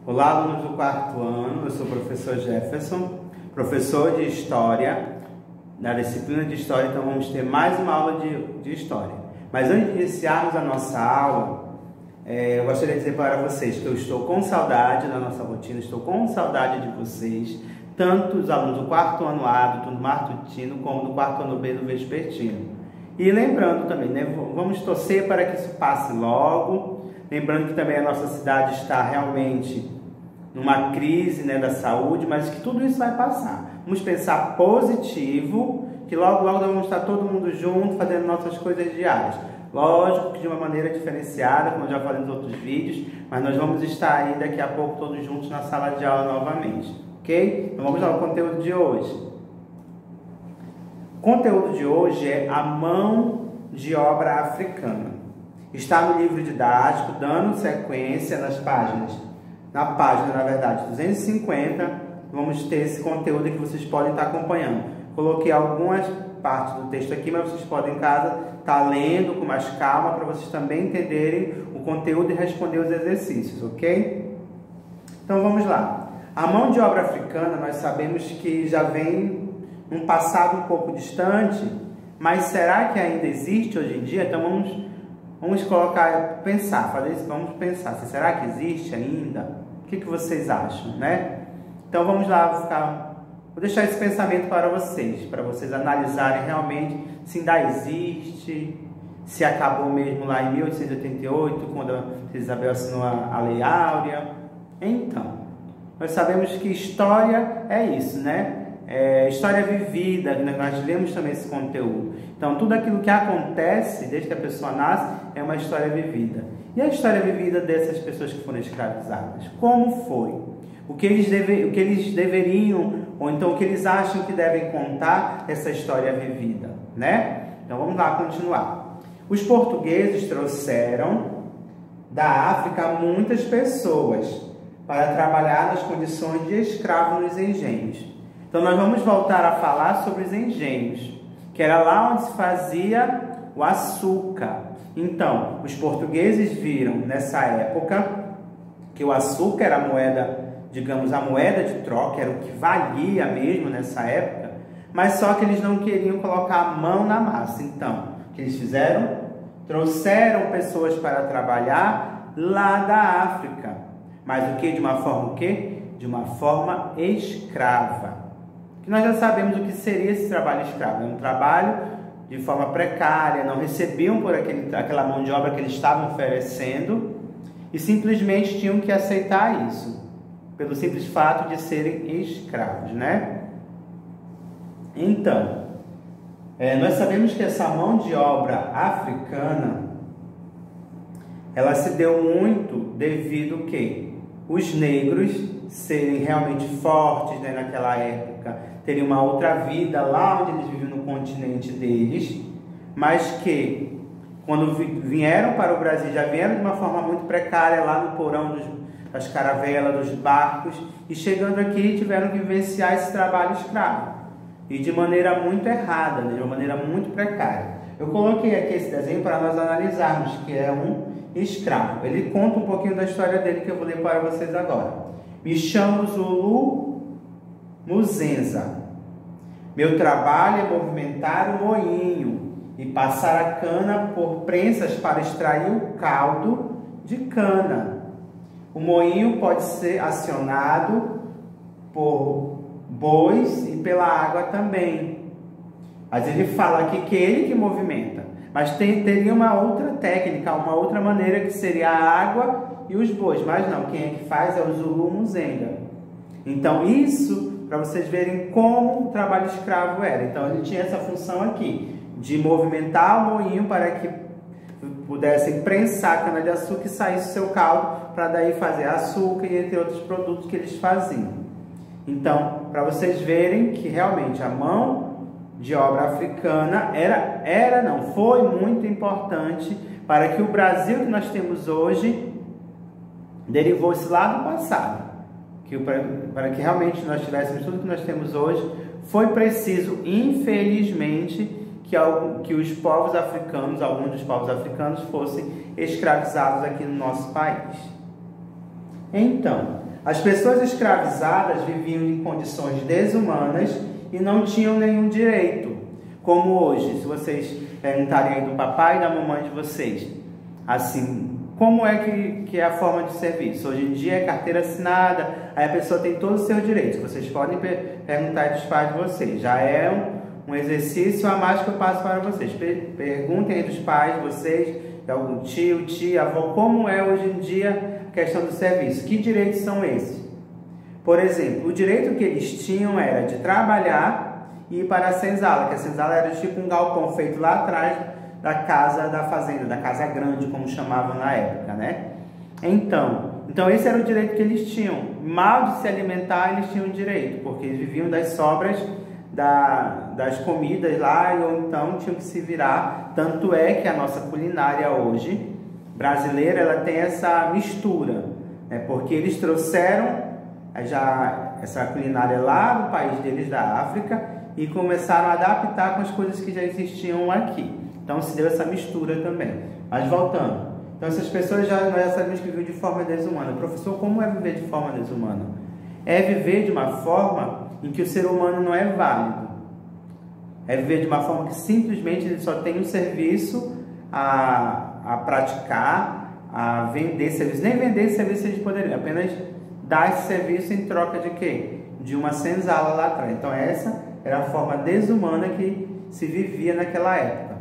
Olá, alunos do quarto ano, eu sou o professor Jefferson, professor de História, na disciplina de História, então vamos ter mais uma aula de História. Mas antes de iniciarmos a nossa aula, eu gostaria de dizer para vocês que eu estou com saudade da nossa rotina, estou com saudade de vocês, tanto os alunos do quarto ano A, do turno matutino, como do quarto ano B, do vespertino. E lembrando também, vamos torcer para que isso passe logo, lembrando que também a nossa cidade está realmente numa crise, da saúde, mas que tudo isso vai passar. Vamos pensar positivo, que logo nós vamos estar todo mundo junto, fazendo nossas coisas diárias. Lógico que de uma maneira diferenciada, como eu já falei nos outros vídeos, mas nós vamos estar aí daqui a pouco todos juntos na sala de aula novamente, ok? Então vamos ao conteúdo de hoje. O conteúdo de hoje é a mão de obra africana. Está no livro didático, dando sequência na página, na verdade, 250, vamos ter esse conteúdo que vocês podem estar acompanhando. Coloquei algumas partes do texto aqui, mas vocês podem em casa estar lendo com mais calma para vocês também entenderem o conteúdo e responder os exercícios, ok? Então vamos lá. A mão de obra africana, nós sabemos que já vem num passado um pouco distante, mas será que ainda existe hoje em dia? Então vamos vamos pensar, será que existe ainda? O que vocês acham, Então vamos lá, vou deixar esse pensamento para vocês analisarem realmente se ainda existe, se acabou mesmo lá em 1888, quando a Isabel assinou a Lei Áurea. Então, nós sabemos que história é isso, História vivida, nós lemos também esse conteúdo. Então, tudo aquilo que acontece desde que a pessoa nasce é uma história vivida. E a história vivida dessas pessoas que foram escravizadas? Como foi? O que eles deveriam, ou então o que eles acham que devem contar essa história vivida, Então, vamos lá continuar. Os portugueses trouxeram da África muitas pessoas para trabalhar nas condições de escravo nos engenhos. Então, nós vamos voltar a falar sobre os engenhos, que era lá onde se fazia o açúcar. Então, os portugueses viram nessa época que o açúcar era a moeda, digamos, a moeda de troca, era o que valia mesmo nessa época, mas só que eles não queriam colocar a mão na massa. Então, o que eles fizeram? Trouxeram pessoas para trabalhar lá da África. Mas o que? De uma forma o quê? De uma forma escrava. Que nós já sabemos o que seria esse trabalho escravo. É um trabalho de forma precária, não recebiam por aquela mão de obra que eles estavam oferecendo e simplesmente tinham que aceitar isso, pelo simples fato de serem escravos, Então, nós sabemos que essa mão de obra africana, ela se deu muito devido a quê? Os negros serem realmente fortes naquela época, terem uma outra vida lá onde eles viviam no continente deles, mas que quando vieram para o Brasil já vieram de uma forma muito precária lá no porão das caravelas, dos barcos, e chegando aqui tiveram que vivenciar esse trabalho escravo e de maneira muito errada, de uma maneira muito precária. Eu coloquei aqui esse desenho para nós analisarmos que é um escravo. Ele conta um pouquinho da história dele que eu vou ler para vocês agora. Me chamo Zulu Muzenza. Meu trabalho é movimentar o moinho e passar a cana por prensas para extrair o caldo de cana. O moinho pode ser acionado por bois e pela água também. Mas ele fala aqui que ele que movimenta. Mas teria uma outra técnica, uma outra maneira que seria a água e os bois. Mas não, quem é que faz é o Zulu Muzenga. Então isso, para vocês verem como o trabalho escravo era. Então ele tinha essa função aqui, de movimentar o moinho para que pudessem prensar a cana-de-açúcar e saísse o seu caldo, para daí fazer açúcar e entre outros produtos que eles faziam. Então, para vocês verem que realmente a mão de obra africana foi muito importante para que o Brasil que nós temos hoje derivou-se lá do passado. Para que realmente nós tivéssemos tudo que nós temos hoje, foi preciso, infelizmente, que os povos africanos, alguns dos povos africanos, fossem escravizados aqui no nosso país. Então, As pessoas escravizadas viviam em condições desumanas e não tinham nenhum direito. Como hoje, se vocês perguntarem aí do papai e da mamãe de vocês, assim, como é que é a forma de serviço? Hoje em dia é carteira assinada, aí a pessoa tem todos os seus direitos. Vocês podem perguntar dos pais de vocês. Já é um exercício a mais que eu passo para vocês. Perguntem aí dos pais de vocês, de algum tio, tia, avó, como é hoje em dia a questão do serviço. Que direitos são esses? Por exemplo, o direito que eles tinham era de trabalhar e ir para a senzala, que a senzala era tipo um galpão feito lá atrás da casa da fazenda, da casa grande, como chamavam na época, né? Então esse era o direito que eles tinham. Mal de se alimentar, eles tinham direito, porque eles viviam das sobras das comidas lá, ou então tinham que se virar. Tanto é que a nossa culinária hoje, brasileira, ela tem essa mistura, né? Porque eles trouxeram já essa culinária lá do país deles, da África, e começaram a adaptar com as coisas que já existiam aqui. Então se deu essa mistura também. Mas voltando, então essas pessoas já sabemos que vivem de forma desumana. Professor, como é viver de forma desumana? É viver de uma forma em que o ser humano não é válido. É viver de uma forma que simplesmente ele só tem um serviço a praticar, a vender serviço. Nem vender serviço eles poderiam, apenas dar esse serviço em troca de quê? De uma senzala lá atrás. Então essa era a forma desumana que se vivia naquela época.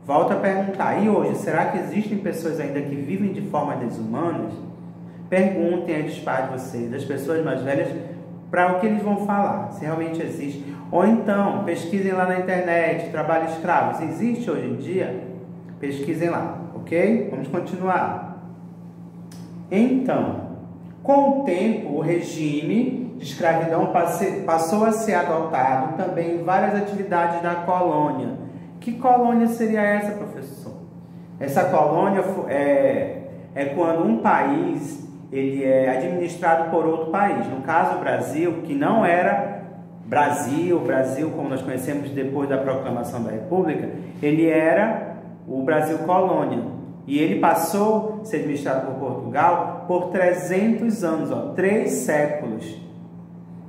Volto a perguntar, e hoje, será que existem pessoas ainda que vivem de forma desumana? Perguntem aí dos pais de vocês, das pessoas mais velhas, para o que eles vão falar, se realmente existe. Ou então, pesquisem lá na internet, trabalho escravo. Se existe hoje em dia, pesquisem lá, ok? Vamos continuar. Então, com o tempo, o regime de escravidão passou a ser adotado também em várias atividades da colônia. Que colônia seria essa, professor? Essa colônia é quando um país ele é administrado por outro país. No caso, o Brasil, que não era Brasil como nós conhecemos depois da proclamação da República, ele era o Brasil colônia. E ele passou a ser administrado por Portugal por 300 anos, 3 séculos.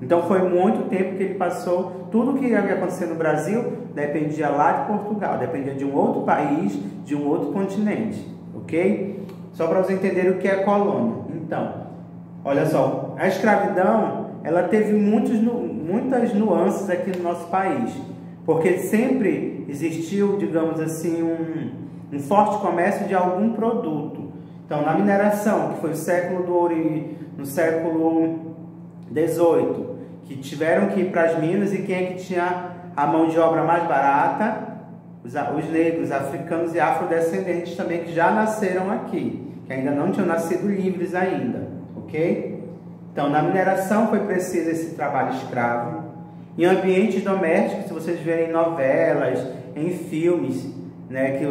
Então foi muito tempo que ele passou. Tudo que ia acontecer no Brasil dependia lá de Portugal, dependia de um outro país, de um outro continente, ok? Só para vocês entenderem o que é colônia. Então, olha só, a escravidão, ela teve muitas nuances aqui no nosso país, porque sempre existiu, digamos assim, um forte comércio de algum produto. Então, na mineração, que foi o século do ouro, no século XVIII, que tiveram que ir para as minas, e quem é que tinha a mão de obra mais barata? Os negros, africanos e afrodescendentes também, que já nasceram aqui, que ainda não tinham nascido livres ainda, ok? Então, na mineração foi preciso esse trabalho escravo. Em ambientes domésticos, se vocês verem em novelas, em filmes, né, que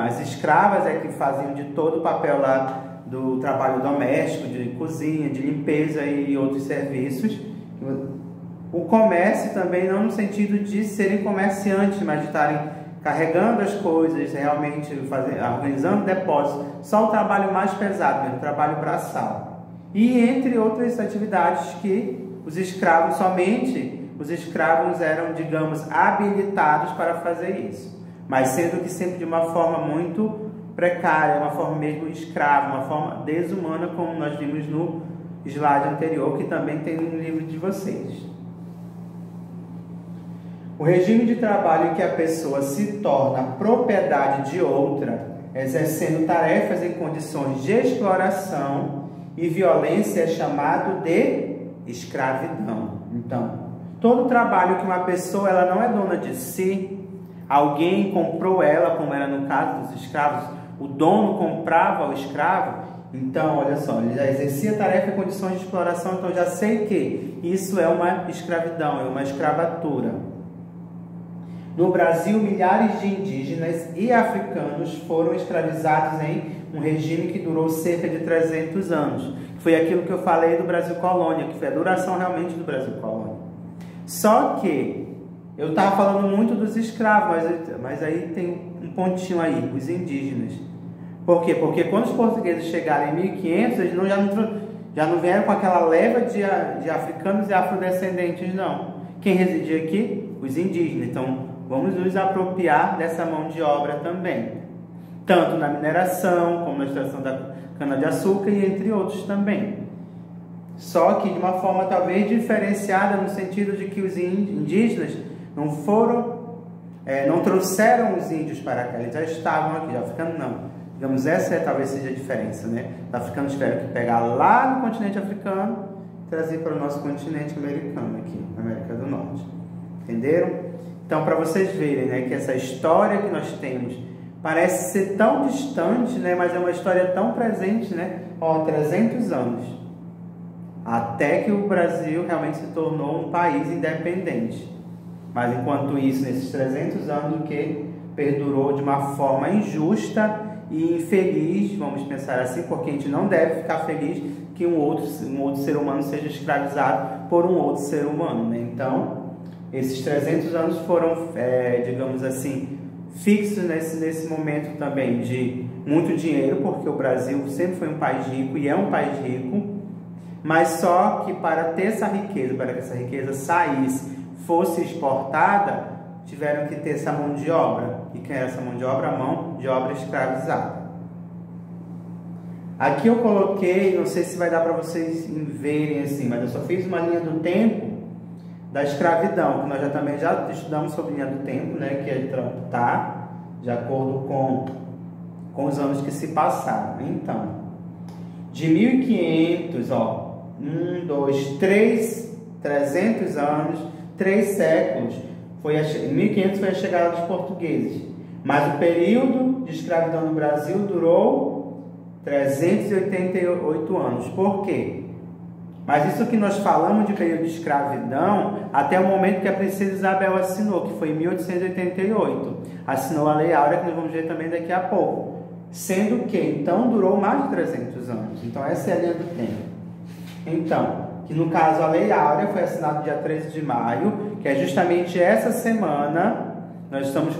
as escravas é que faziam de todo o papel lá do trabalho doméstico, de cozinha, de limpeza e outros serviços. O comércio também, não no sentido de serem comerciantes, mas de estarem carregando as coisas, realmente organizando depósitos, só o trabalho mais pesado, mesmo, o trabalho braçal. E entre outras atividades que os escravos, somente os escravos eram, digamos, habilitados para fazer isso. Mas sendo que sempre de uma forma muito precária, uma forma mesmo escrava, uma forma desumana, como nós vimos no slide anterior, que também tem no livro de vocês. O regime de trabalho em que a pessoa se torna propriedade de outra, exercendo tarefas em condições de exploração e violência, é chamado de escravidão. Então, todo trabalho que uma pessoa ela não é dona de si, alguém comprou ela, como era no caso dos escravos, o dono comprava o escravo. Então, olha só, ele já exercia tarefa em condições de exploração, então já sei que isso é uma escravidão, é uma escravatura. No Brasil, milhares de indígenas e africanos foram escravizados em um regime que durou cerca de 300 anos. Foi aquilo que eu falei do Brasil colônia, que foi a duração realmente do Brasil colônia. Só que eu estava falando muito dos escravos, mas aí tem um pontinho aí, os indígenas. Por quê? Porque quando os portugueses chegaram em 1500, eles Já não vieram com aquela leva de africanos e afrodescendentes, não. Quem residia aqui? Os indígenas. Então, vamos nos apropriar dessa mão de obra também. Tanto na mineração, como na extração da cana-de-açúcar e entre outros também. Só que de uma forma talvez diferenciada, no sentido de que os indígenas não trouxeram os índios para cá. Eles já estavam aqui, já africanos não. Digamos, essa talvez seja a diferença, né? Os africanos tiveram que pegar lá no continente africano e trazer para o nosso continente americano aqui, na América do Norte. Entenderam? Então, para vocês verem, né, que essa história que nós temos parece ser tão distante, né, mas é uma história tão presente, né? 300 anos. Até que o Brasil realmente se tornou um país independente. Mas, enquanto isso, nesses 300 anos, o que perdurou de uma forma injusta e infeliz, vamos pensar assim, porque a gente não deve ficar feliz que um outro ser humano seja escravizado por um outro ser humano, né? Então, esses 300 anos foram, digamos assim, fixos nesse momento também de muito dinheiro, porque o Brasil sempre foi um país rico e é um país rico, mas só que para ter essa riqueza, para que essa riqueza saísse, fosse exportada, tiveram que ter essa mão de obra. E quem era essa mão de obra? A mão de obra escravizada. Aqui eu coloquei, não sei se vai dar para vocês verem assim, mas eu só fiz uma linha do tempo da escravidão, que nós já estudamos sobre linha do tempo, né, que está de acordo com os anos que se passaram. Então, de 1500, 300 anos, 3 séculos, em 1500 foi a chegada dos portugueses, mas o período de escravidão no Brasil durou 388 anos. Por quê? Mas isso que nós falamos de período de escravidão até o momento que a princesa Isabel assinou, que foi em 1888. Assinou a Lei Áurea, que nós vamos ver também daqui a pouco. Sendo que, então, durou mais de 300 anos. Então, essa é a linha do tempo. Então, que no caso a Lei Áurea foi assinada dia 13 de maio, que é justamente essa semana,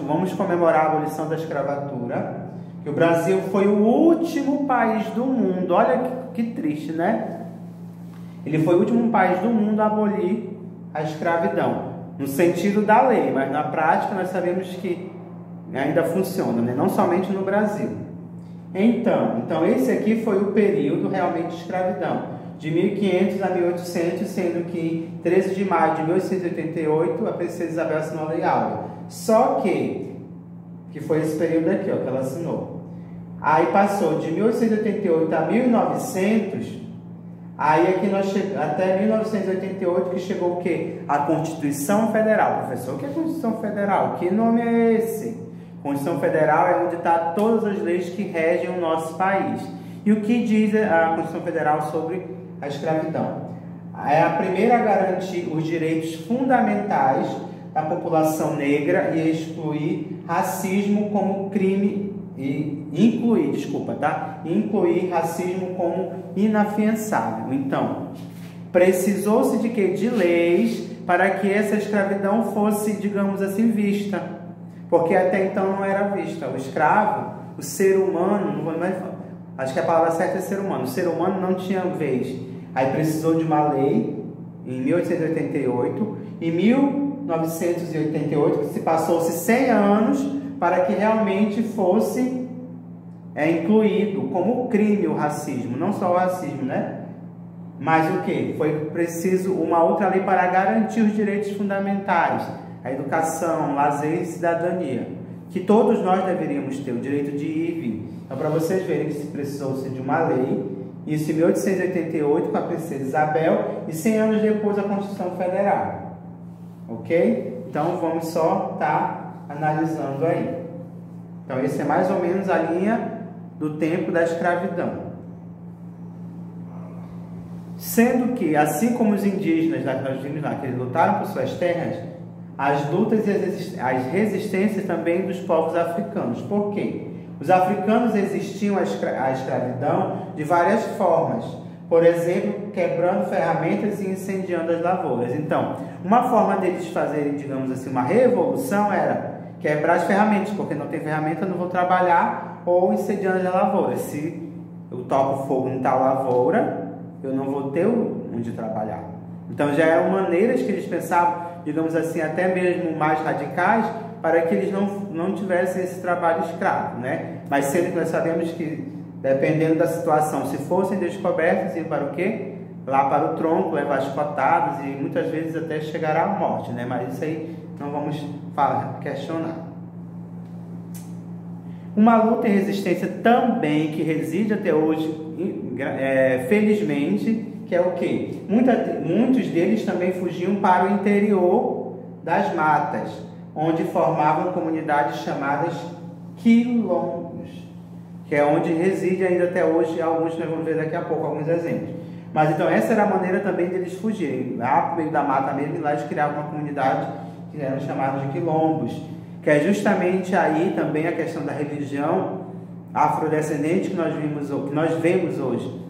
vamos comemorar a abolição da escravatura, que o Brasil foi o último país do mundo, olha que triste, né? Ele foi o último país do mundo a abolir a escravidão, no sentido da lei, mas na prática nós sabemos que ainda funciona, né? Não somente no Brasil. Então esse aqui foi o período realmente de escravidão, de 1500 a 1800, sendo que 13 de maio de 1888 a princesa Isabel assinou a Lei Áurea. Só que foi esse período aqui, que ela assinou. Aí passou de 1888 a 1900. Aí aqui nós chegamos até 1988, que chegou o quê? A Constituição Federal. Professor, o que é Constituição Federal? Que nome é esse? Constituição Federal é onde está todas as leis que regem o nosso país. E o que diz a Constituição Federal sobre a escravidão? É a primeira a garantir os direitos fundamentais da população negra e excluir racismo como crime incluir racismo como inafiançável. Então, precisou-se de quê? De leis para que essa escravidão fosse, digamos assim, vista, porque até então não era vista. O escravo, o ser humano, não vou mais falar, acho que a palavra certa é ser humano. O ser humano não tinha vez. Aí precisou de uma lei em 1888, em 1988, que se passou-se 100 anos para que realmente fosse incluído como crime o racismo, não só o racismo, né? Mas o que? Foi preciso uma outra lei para garantir os direitos fundamentais, a educação, lazer e cidadania, que todos nós deveríamos ter, o direito de ir e vir. Então, para vocês verem que se precisou-se de uma lei, isso em 1888 com a princesa Isabel e 100 anos depois a Constituição Federal. Ok? Então, vamos só estar analisando aí. Então, esse é mais ou menos a linha do tempo da escravidão. Sendo que, assim como os indígenas que nós vimos lá, que eles lutaram por suas terras, as lutas e as resistências também dos povos africanos. Por quê? Os africanos existiam a escravidão de várias formas. Por exemplo, quebrando ferramentas e incendiando as lavouras. Então, uma forma deles fazerem, digamos assim, uma revolução era quebrar as ferramentas, porque não tem ferramenta, eu não vou trabalhar, ou incendiando as lavouras. Se eu toco fogo em tal lavoura, eu não vou ter onde trabalhar. Então já eram maneiras que eles pensavam, digamos assim, até mesmo mais radicais, para que eles não tivessem esse trabalho escravo, né? Mas sendo que nós sabemos que, dependendo da situação, se fossem descobertos, iam para o quê? Lá para o tronco, levar chicotadas e muitas vezes até chegar à morte, né? Mas isso aí não vamos questionar. Uma luta e resistência também que reside até hoje, felizmente, que é o quê? Muitos deles também fugiam para o interior das matas, onde formavam comunidades chamadas quilombos, que é onde reside ainda até hoje alguns, nós vamos ver daqui a pouco alguns exemplos. Mas então essa era a maneira também deles fugirem, lá no meio da mata mesmo, e lá eles criavam uma comunidade que eram chamados de quilombos, que é justamente aí também a questão da religião afrodescendente que nós vemos hoje,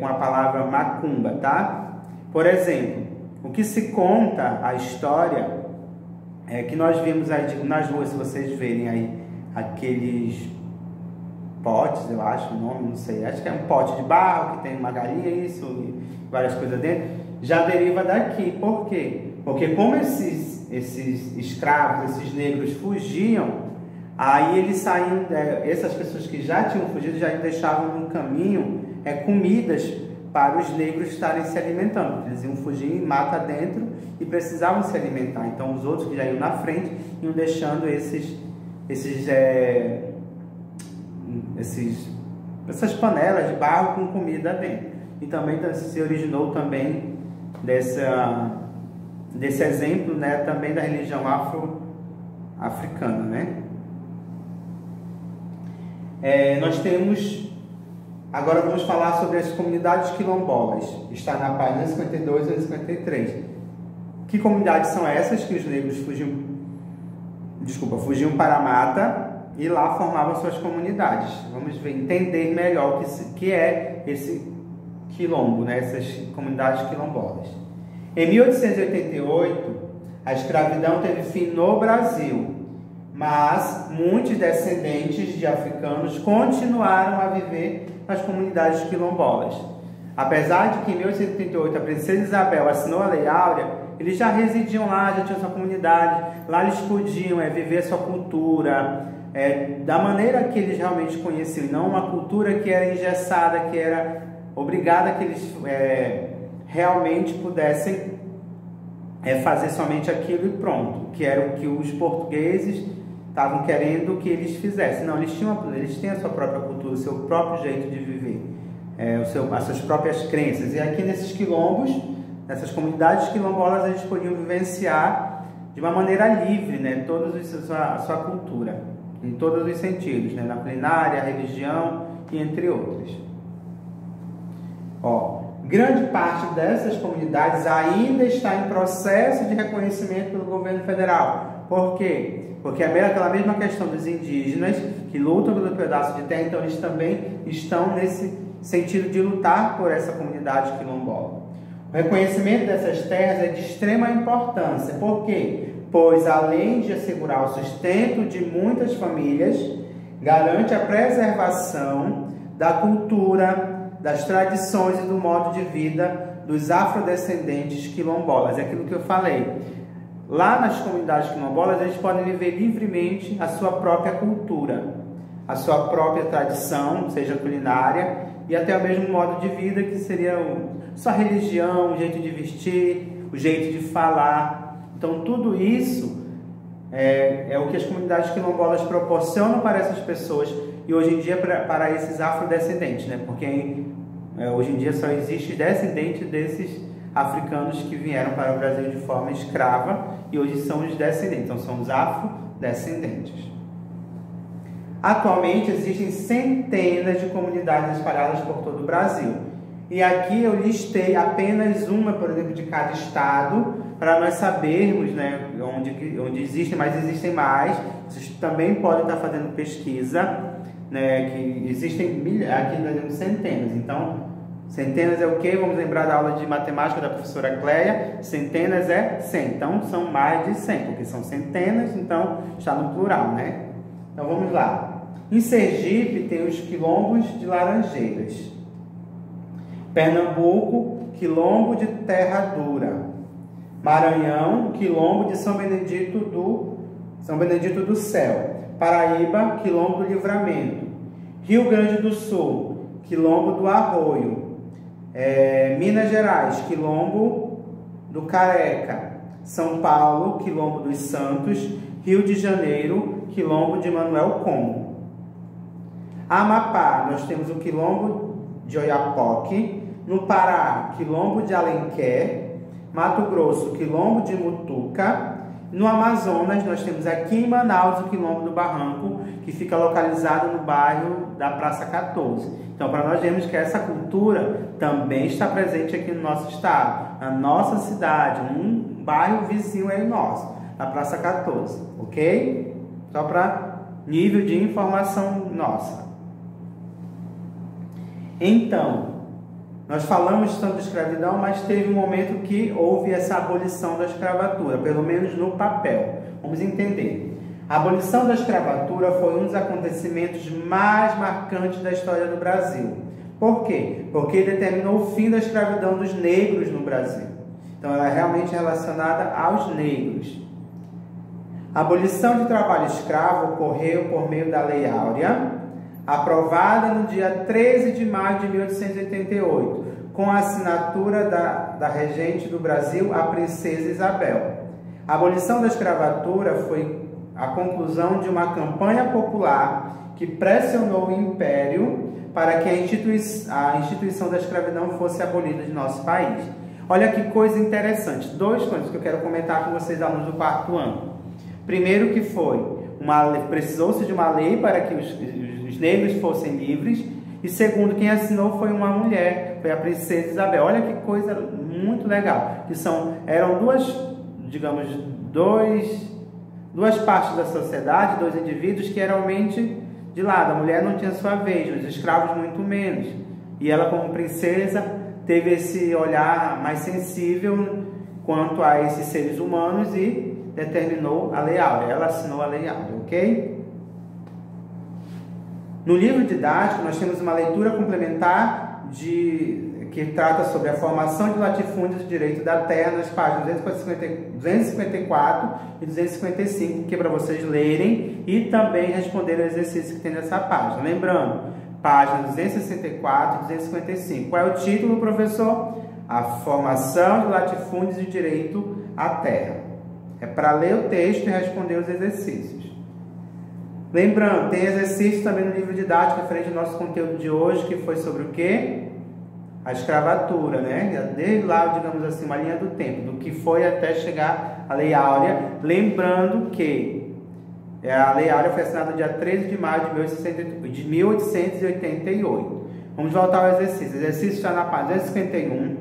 com a palavra macumba, tá? Por exemplo, o que se conta a história é que nós vimos aí nas ruas, se vocês verem aí aqueles potes, eu acho o nome, não sei, acho que é um pote de barro que tem uma galinha, isso, e várias coisas dentro, já deriva daqui. Por quê? Porque como esses escravos, esses negros fugiam, aí eles saíam, essas pessoas que já tinham fugido já deixavam no caminho comidas para os negros estarem se alimentando. Eles iam fugir em mata dentro e precisavam se alimentar. Então os outros que já iam na frente iam deixando essas panelas de barro com comida dentro. E também se originou também desse exemplo, né, também da religião afro-africana, né? Nós temos, agora vamos falar sobre as comunidades quilombolas. Está na página 52 e 53. Que comunidades são essas que os negros fugiam para a mata e lá formavam suas comunidades? Vamos entender melhor o que é esse quilombo, né? Essas comunidades quilombolas. Em 1888, a escravidão teve fim no Brasil, mas muitos descendentes de africanos continuaram a viver nas comunidades quilombolas. Apesar de que em 1888 a princesa Isabel assinou a Lei Áurea, eles já residiam lá, já tinham sua comunidade, lá eles podiam viver sua cultura, da maneira que eles realmente conheciam, não uma cultura que era engessada, que era obrigada que eles realmente pudessem fazer somente aquilo e pronto, que era o que os portugueses estavam querendo que eles fizessem. Não, eles têm a sua própria cultura, o seu próprio jeito de viver, as suas próprias crenças. E aqui nesses quilombos, nessas comunidades quilombolas, eles podiam vivenciar de uma maneira livre, né, a sua cultura, em todos os sentidos, né, na culinária, religião e entre outros. Grande parte dessas comunidades ainda está em processo de reconhecimento pelo governo federal. Por quê? Porque aquela mesma questão dos indígenas que lutam pelo pedaço de terra, então eles também estão nesse sentido de lutar por essa comunidade quilombola. O reconhecimento dessas terras é de extrema importância. Por quê? Pois além de assegurar o sustento de muitas famílias, garante a preservação da cultura, das tradições e do modo de vida dos afrodescendentes quilombolas. É aquilo que eu falei. Lá nas comunidades quilombolas, eles podem viver livremente a sua própria cultura, a sua própria tradição, seja culinária, e até o mesmo modo de vida, que seria sua religião, o jeito de vestir, o jeito de falar. Então, tudo isso é o que as comunidades quilombolas proporcionam para essas pessoas e hoje em dia para esses afrodescendentes, né? Porque hoje em dia só existe descendente desses africanos que vieram para o Brasil de forma escrava e hoje são os descendentes, então são os afrodescendentes. Atualmente existem centenas de comunidades espalhadas por todo o Brasil. E aqui eu listei apenas uma, por exemplo, de cada estado, para nós sabermos, né, onde existem, mas existem mais. Vocês também podem estar fazendo pesquisa, né, que existem aqui nós temos centenas. Então, centenas é o quê? Vamos lembrar da aula de matemática da professora Cleia. Centenas é 100, então são mais de 100, porque são centenas, então está no plural, né? Então vamos lá. Em Sergipe tem os quilombos de Laranjeiras. Pernambuco, quilombo de Terra Dura. Maranhão, quilombo de São Benedito do Céu. Paraíba, quilombo do Livramento. Rio Grande do Sul, quilombo do Arroio. Minas Gerais, quilombo do Careca. São Paulo, quilombo dos Santos. Rio de Janeiro, quilombo de Manuel Como. Amapá, nós temos o quilombo de Oiapoque. No Pará, quilombo de Alenquer. Mato Grosso, quilombo de Mutuca. No Amazonas, nós temos aqui em Manaus o quilombo do Barranco, que fica localizado no bairro da Praça 14. Então, para nós vermos que essa cultura também está presente aqui no nosso estado, na nossa cidade, um bairro vizinho aí nosso, na Praça 14, ok? Só para nível de informação nossa. Então, nós falamos tanto de escravidão, mas teve um momento que houve essa abolição da escravatura, pelo menos no papel. Vamos entender. A abolição da escravatura foi um dos acontecimentos mais marcantes da história do Brasil. Por quê? Porque determinou o fim da escravidão dos negros no Brasil. Então, ela é realmente relacionada aos negros. A abolição de trabalho escravo ocorreu por meio da Lei Áurea, aprovada no dia 13 de maio de 1888, com a assinatura da regente do Brasil, a Princesa Isabel. A abolição da escravatura foi a conclusão de uma campanha popular que pressionou o Império para que a instituição da escravidão fosse abolida de nosso país. Olha que coisa interessante, duas coisas que eu quero comentar com vocês, alunos do quarto ano. Primeiro que precisou-se de uma lei para que os negros fossem livres, e segundo, quem assinou foi uma mulher, foi a Princesa Isabel. Olha que coisa muito legal, eram duas partes da sociedade, dois indivíduos que eram realmente de lado. A mulher não tinha sua vez, os escravos muito menos, e ela, como princesa, teve esse olhar mais sensível quanto a esses seres humanos e determinou a Lei Áurea. Ela assinou a Lei Áurea, ok? No livro didático, nós temos uma leitura complementar que trata sobre a formação de latifúndios de direito da terra, nas páginas 254 e 255, que é para vocês lerem e também responderem o exercício que tem nessa página. Lembrando, páginas 264 e 255. Qual é o título, professor? A formação de latifúndios de direito à terra. É para ler o texto e responder os exercícios. Lembrando, tem exercício também no livro didático referente ao nosso conteúdo de hoje, que foi sobre o quê? A escravatura, né? Desde lá, digamos assim, uma linha do tempo, do que foi até chegar a Lei Áurea. Lembrando que a Lei Áurea foi assinada no dia 13 de maio de 1888. Vamos voltar ao exercício. O exercício está na página 251,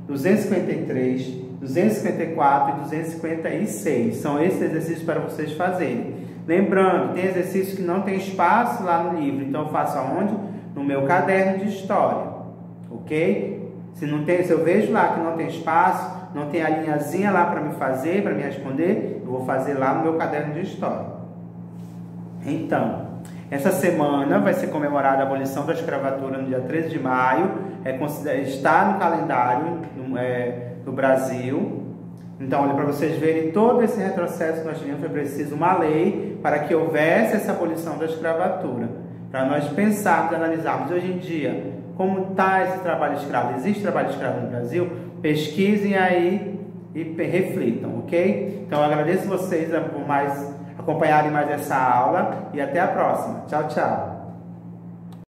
253, 254 e 256. São esses exercícios para vocês fazerem. Lembrando, tem exercício que não tem espaço lá no livro, então eu faço aonde? No meu caderno de história, ok? Se eu vejo lá que não tem espaço, não tem a linhazinha lá para me fazer, para me responder, eu vou fazer lá no meu caderno de história. Então, essa semana vai ser comemorada a abolição da escravatura no dia 13 de maio, está no calendário do Brasil. Então, olha, para vocês verem todo esse retrocesso que nós tivemos, foi preciso uma lei para que houvesse essa abolição da escravatura. Para nós pensarmos e analisarmos hoje em dia como está esse trabalho escravo. Existe trabalho escravo no Brasil? Pesquisem aí e reflitam, ok? Então, eu agradeço vocês por acompanharem mais essa aula e até a próxima. Tchau, tchau.